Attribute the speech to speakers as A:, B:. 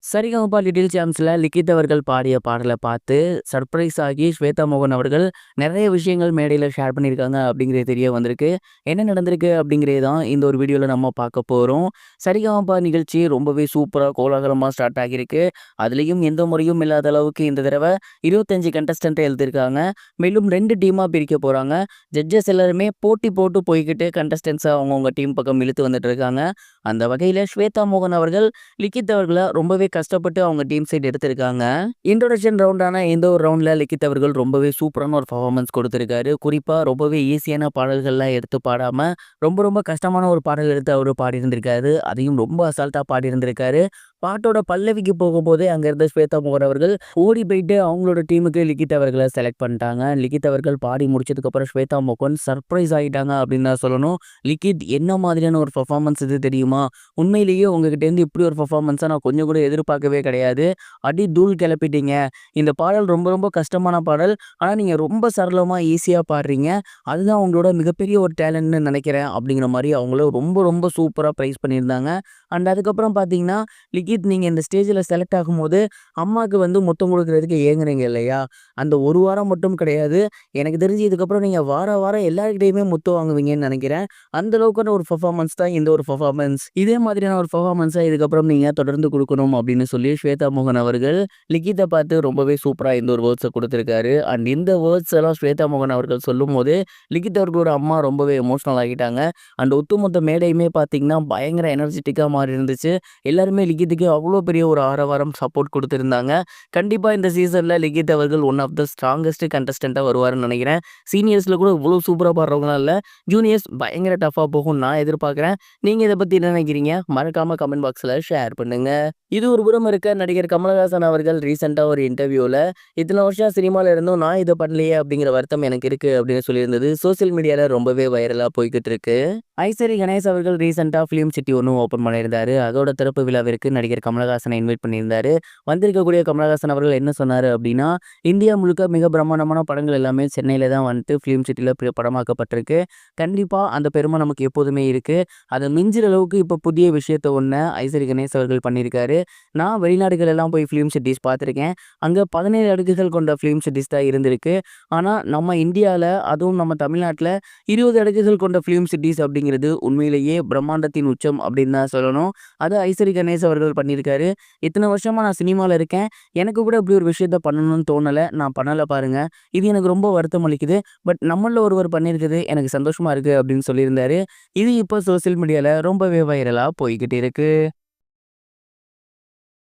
A: Sa Re Ga Ma Pa little சாம்ஸ்ல லிகித் அவர்கள் பாடிய பாடல பார்த்து சர்ப்ரைஸ் ஆகி ஸ்வேதா மோகன் அவர்கள் நெறைய விஷயங்கள் மேடையில ஷேர் பண்ணியிருக்காங்க அப்படிங்கிறது தெரிய வந்திருக்கு. என்ன நடந்திருக்கு அப்படிங்கிறது தான் இந்த ஒரு வீடியோல நம்ம பார்க்க போறோம். சரிகமபா நிகழ்ச்சி ரொம்பவே சூப்பரா கோலாகலமா ஸ்டார்ட் ஆகியிருக்கு. அதுலயும் எந்த முறையும் இல்லாத அளவுக்கு இந்த தடவ 25 கண்டஸ்டன்ட்ட எழுதியிருக்காங்க. மேலும் 2 டீமா பிரிக்க போறாங்க. ஜட்ஜஸ் எல்லாருமே போட்டி போட்டு போய்க்கிட்டு கண்டஸ்டன்ட்ஸ அவங்கவங்க டீம் பக்கம் இழுத்து வந்துட்டு இருக்காங்க. அந்த வகையில ஸ்வேதா மோகன் அவர்கள் லிகித் அவர்கள ரொம்பவே கஷ்டப்பட்டு அவங்க டீம் சைடு எடுத்திருக்காங்க. இன்ட்ரோடக்ஷன் ரவுண்டான இந்த ஒரு ரவுண்ட்ல லிகித் அவர்கள் ரொம்பவே சூப்பரான ஒரு பெர்ஃபார்மன்ஸ் கொடுத்திருக்காரு. குறிப்பா ரொம்பவே ஈஸியான பாடல்கள்லாம் எடுத்து பாடாம, ரொம்ப கஷ்டமான ஒரு பாடல் எடுத்து அவரு பாடியிருந்திருக்காரு. அதையும் ரொம்ப அசால்ட்டா பாடியிருந்திருக்காரு. பாட்டோட பல்லவிக்கு போகும்போதே அங்க இருந்த ஸ்வேதா மோகன் அவர்கள் ஓடி போயிட்டு அவங்களோட டீமுக்கு லிகித் அவர்கள செலக்ட் பண்ணிட்டாங்க. லிகித் அவர்கள் பாடி முடிச்சதுக்கப்புறம் ஸ்வேதா மோகன் சர்ப்ரைஸ் ஆயிட்டாங்க அப்படின்னு தான் சொல்லணும். லிகித் என்ன மாதிரியான ஒரு பெர்ஃபார்மன்ஸ் இது தெரியுமா? உண்மையிலேயே உங்ககிட்டேருந்து இப்படி ஒரு பெர்ஃபார்மன்ஸ நான் கொஞ்சம் கூட எதிர்பார்க்கவே கிடையாது. அடி தூள் கிளப்பிட்டீங்க. இந்த பாடல் ரொம்ப கஷ்டமான பாடல். ஆனா நீங்க ரொம்ப சரளமா, ஈஸியா பாடுறீங்க. அதுதான் உங்களோட மிகப்பெரிய ஒரு டேலண்ட்ன்னு நினைக்கிறேன் அப்படிங்கிற மாரி அவங்கள ரொம்ப சூப்பரா பிரைஸ் பண்ணியிருந்தாங்க. அண்ட் அதுக்கப்புறம் பார்த்தீங்கன்னா, லிகித் நீங்க இந்த ஸ்டேஜ்ல செலக்ட் ஆகும்போது, அம்மாக்கு வந்து முத்தம் குடுக்குறதுக்கு ஏங்குனீங்க இல்லையா? அந்த 1 வாரம் மட்டும் கிடையாது. எனக்கு தெரிஞ்சு இதுக்கப்புறம் நீங்க வாரம் எல்லார்கிட்டயுமே முத்தம் வாங்குவீங்கன்னு நெனைக்கிறேன். அந்த அளவுக்கான ஒரு பெர்ஃபார்மன்ஸ் தான் இந்த ஒரு பெர்ஃபார்மன்ஸ். இதே மாதிரியான ஒரு பெர்ஃபார்மன்ஸ இதுக்கப்புறம் நீங்க தொடர்ந்து குடுக்கணும் அப்படின்னு சொல்லி ஸ்வேதா மோகன் அவர்கள் லிகித்த பார்த்து ரொம்பவே சூப்பரா இந்த ஒரு வேர்ட்ஸ குடுத்திருக்காரு. அண்ட் இந்த வேர்ட்ஸ் எல்லாம் ஸ்வேதா மோகன் அவர்கள் சொல்லும்போது, லிகித் அவர்களோட அம்மா ரொம்பவே எமோஷனல் ஆகிட்டாங்க. அண்ட் ஒட்டுமொத்த மேடையுமே பார்த்தீங்கன்னா, பயங்கர எனர்ஜெட்டிக்கா மாறி இருந்துச்சு. எல்லாருமே லிகித்துக்கு அவ்வளோ பெரிய ஒரு ஆரவாரம் சப்போர்ட் குடுத்திருந்தாங்க. கண்டிப்பா இந்த சீசன்ல லிகித் அவர்கள் ஒன் ஆஃப் த ஸ்ட்ராங்கஸ்ட் கண்டஸ்டன்ட்டா வருவாருன்னு நெனைக்கிறேன். சீனியர்ஸ்ல கூட இவ்வளோ சூப்பரா பாடுறவங்கலாம் இல்ல. ஜூனியர்ஸ் பயங்கர டஃப்பா போகும்னு நான் எதிர்பார்க்குறேன். நீங்க இத பத்தி என்ன நெனைக்கிறீங்க? மறக்காம கமெண்ட் பாக்ஸ்ல ஷேர் பண்ணுங்க. இது ஒரு புறம் இருக்க, நடிகர் கமலஹாசன் அவர்கள் ரீசென்ட்டா ஒரு இன்டர்வியூல இத்தன வருஷம் சினிமால இருந்தும் நான் இத பண்ணலையே அப்படிங்கிற வருத்தம் எனக்கு இருக்கு அப்படின்னு சொல்லியிருந்தது சோசியல் மீடியால ரொம்பவே வைரலா போய்க்கிட்டு இருக்கு. ஐசரி கணேஷ் அவர்கள் ரீசென்ட்டா ஃபிலிம் சிட்டி ஒண்ணு ஓப்பன் பண்ணியிருந்தாரு. அதோட திறப்பு விழாவிற்கு நடிகர் கமலஹாசனை இன்வைட் பண்ணியிருந்தாரு. வந்திருக்கக்கூடிய கமலஹாசன் அவர்கள் என்ன சொன்னாரு அப்படின்னா, இந்தியா முழுக்க மிக பிரம்மாண்டமான படங்கள் எல்லாமே சென்னையில தான் வந்துட்டு ஃபிலிம் சிட்டில படமாக்கப்பட்டிருக்கு. கண்டிப்பா அந்த பெருமை நமக்கு எப்போதுமே இருக்கு. அத மிஞ்சுற அளவுக்கு இப்ப புதிய விஷயத்த ஒண்ண ஐசரி கணேஷ் அவர்கள் பண்ணியிருக்காரு. நான் வெளிநாடுகள் எல்லாம் போய் ஃபிலிம் சிட்டீஸ் பார்த்துருக்கேன். அங்க 17 அடுக்குகள் கொண்ட ஃபிலிம் சிட்டீஸ் தான் இருந்திருக்கு. ஆனா நம்ம இந்தியால, அதுவும் நம்ம தமிழ்நாட்டுல 20 அடுக்குகள் கொண்ட ஃபிலிம் சிட்டீஸ் அப்படிங்கிறது உண்மையிலேயே பிரம்மாண்டத்தின் உச்சம் அப்படின்னு தான் சொல்லணும். அத ஐசரி கணேஷ் அவர்கள் பண்ணியிருக்காரு. இத்தன வருஷமா நான் சினிமால இருக்கேன். எனக்கு கூட இப்படி ஒரு விஷயத்த பண்ணணும்னு தோணல. நான் பண்ணல பாருங்க. இது எனக்கு ரொம்ப வருத்தம் அளிக்குது. பட் நம்மள்ல ஒருவர் பண்ணியிருக்குது எனக்கு சந்தோஷமா இருக்கு அப்படின்னு சொல்லியிருந்தாரு. இது இப்போ சோசியல் மீடியால ரொம்பவே வைரலா போய்க்கிட்டு இருக்கு.